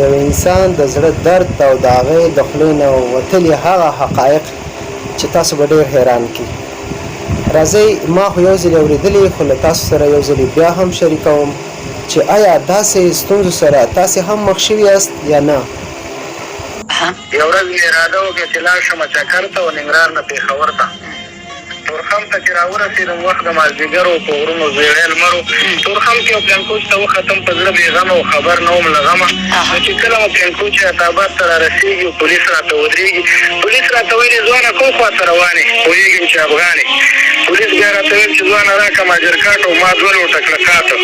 یو انسان د زړه درد او د هغې د خولې نه وتلي هغه حقایق چې تاسو به ډېر حیران کړي. راځئ ما خو یو ځلې اورېدلي خو له تاسو سره یو ځلې بیا هم شریکوم چې آیا داسې ستونزو سره تاسې هم مخ شوي یاست یا نه. یو ورځ مې اراده وکړه چې لاړ شم چکر ته او ننګرهار نه پېښور ته. تورخم ته چې راورسېدم وخت د مازدیګر و، په غرونو زیړی لمر و. تورخم کې یو پلانکوچ ته وختم، په زړه بېغمه او خبر نه وم له غمه. نو چې کله مو پلانکوچ عطاباد ته رارسېږي او پولیس راته ودرېږي، پولیس راته ویلې ځوانه کوم خوا ته روان یې؟ پوهېږم چې افغان یې. پولیس بیا راته ویل چې ځوانه راکړه ماجرکاټ او ما 2 لوټه کلکاته.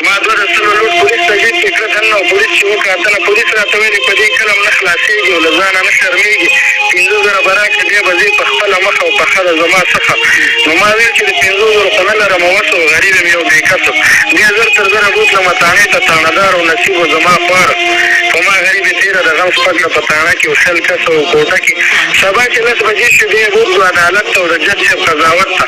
ما 2 د سلو لوټ پولیس ته جیب کې کړه دننه، او پولیس چې وکاتله پولیس راته ویلې په دې کله نه خلاصېږي او له ځانه نه شرمېږي، 15,000 به راکړې بیا به ځې په خپله مخه او په ښه زما څخه. نو ما ویل چې د 15,000 خو نه لرم اوس او غریب یم یو بېکسو. بیا زر تر زره بوتلم تاڼې ته تاڼهدار او نصیب و زما خواره. په ما غریبې تېره د غم سپږله په تاڼه کې او 100 کسه او کوټه کې. سبا چې 10 بجې شو بیا بوتلو عدالت ته او د جج صاحب قضاوت ته.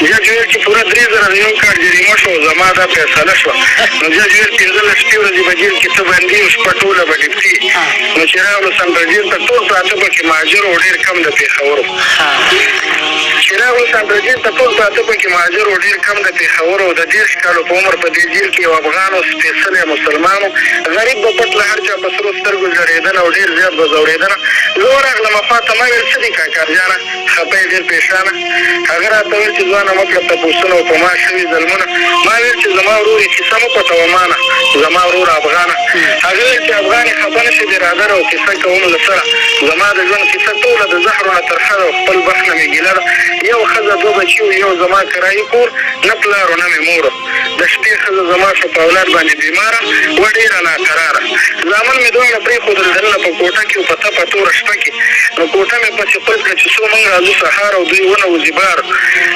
جج ویل چې پوره 3,000 د یو کال جریمه شوه او زما دا فیصله شوه. نو جج ویل 15 شپې ورځې به جیل کې ته بندي او شپه ټوله به ډیپټي. نو چې راغلو سنټر جیل ته ټول پراته پکې مهاجر او ډېر کم د پېښور و. چې راغلو سنټر جیل ته ټول پراته پکې مهاجر او ډېر کم د پېښور و. د 30 کالو په عمر په دې جیل کې یو افغان او سپېڅلی مسلمان و. غریب به پټ له هر چا په سرو سترګو ژړېدنه او ډېر زیات به ځورېدنه. زه ورغلم خوا ته، ما ویل څه دي کاکار جانه؟ خفه یې ډېر پېښانه. هغه راته ویل چې ځوانه مه کړه تپوسونه او په ما شوي ظلمونه. ما ویل چې زما ورور یې کیسه مه پټوه مانه، زما ورور افغانه. هغه ویل چې افغان یې خفه نه شي برادر او کیسه کوم له سره. زما د ژوند کیسه ټوله د زهرو نه ترخه ده او خپل بخت نه مې ګیله ده. یو ښځه 2 بچي و، یو زما کرایي کور، نه پلار و نه مې مور. د شپې ښځه زما شوه په اولاد باندې بیماره و ډېره ناقراره. زامن مې دواړه پرېښودل دننه په کوټه کې او په تپه توره شپه کې. نو کوټه مې پسې خپل کړه چې څو موږ راځو سهار او دوی ونوځي بار.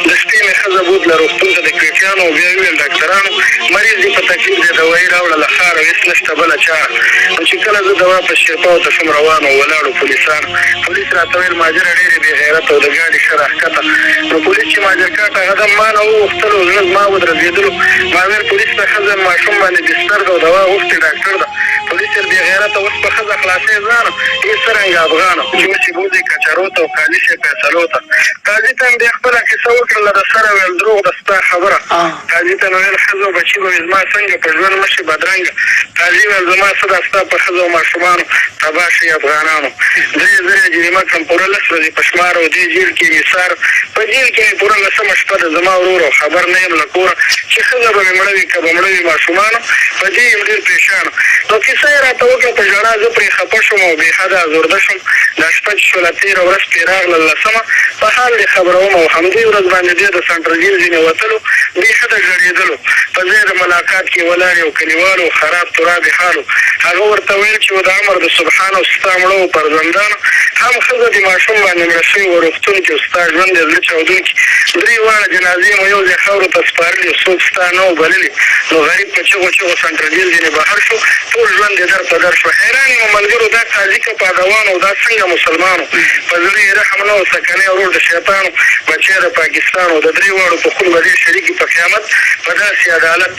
د شپې مې ښځه بوتله روغتون ته د کریټیانو او بیا ویل ډاکټرانو مریض دې په تکلیف دی، دوایي راوړه له ښاره هېڅ نشته بله چاره. نو چې کله زه دوا په شیرپاو ته شوم روان و، ولاړو پولیسانو. پولیس راته ویل ماجره ډېرې بې غیرته او د ګاډي ښه راښکته. نو پولیس چې ماجرکاټ هغه دم ما نه وغوښتلو، زړه زما ودرزېدلو. ما ویل پولیس ته ښځه ماشوم باندې بستر ده او دوا غوښتې ډاکټر ده. پولیس ویل بې غیرته اوس په ښځه خلاصې ځانه هېڅ څرنګه افغانه چې اوس یې بوځې کچرو ته او قاضي صاحب فیصلو ته. قاضي ته مې بیا خپله کیسه وکړله د سره ویل دروغ ده ستا خبره. قاضي ته مې ویل ښځه او بچي به وي زما څنګه په ژوند مه شي بدرنګه. قاضي ویل زما څه ده ستا په ښځه او ماشومانو تباه شي افغانانو. 3 زره جریمه کړم پوره 10 ورځې په شمار او دې جیل کې ویسار. په جیل کې مې پوره 10مه شپه ده زما ورور او خبر نه یم له کوره چې ښځه به مې مړه وي که به مړه وي ماشومانو. په دې یم ډېر پرېشانه. نو کیسه یې راته وکړه په ژړا، زه پرې خفه شوم او بېحده ازورده شوم. دا شپه چې شوله تېره ورځ پرې راغله 10مه، په حال دې خبروم او همدې ورځ باندې دې د سنټر جیل ځینې وتلو بېحده ژړېدلو. په ځای د ملاقات کې ولاړ یو کلیوالو خراب تراب حالو. هغه ورته ویل چې و د امر د سبحان او ستا مړه و فرزندانو. هم ښځه د ماشوم باندې مړه شوې وه روغتون کې او ستا ژوند دی زړه چاودونکي. 3 واړه جنازې مو یو ځای خاورو ته سپارلي او څوک ستا نه و بللي. نو غریب په چغو چغو سنټر جیل ځینې بهر شو، ټول ژوند یې در په در شو. حیران یم ملګرو دا قاضي که پهلوان او دا څنګه مسلمانو. په زړه یې رحم نه و، سکنی ورور د شیطانو، بچی د پاکستان و. د 3 واړو په خون به دې شریکي په قیامت په داسې عدالت.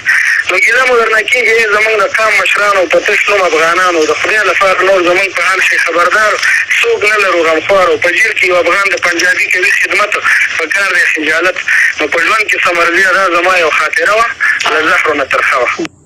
نو ګیله مو درنه کېږي زموږ د قام مشرانو په تش نوم افغانانو. د خدای لپاره نور زموږ په حال شي خبردار، څوک نه لرو غمخوار. او په جیل کې یو افغان د پنجابي کوي خدمت په کار دی خجالت. نو په ژوند کې ثمرګي دا زما یو خاطره وه له زهرو نه ترخه وه.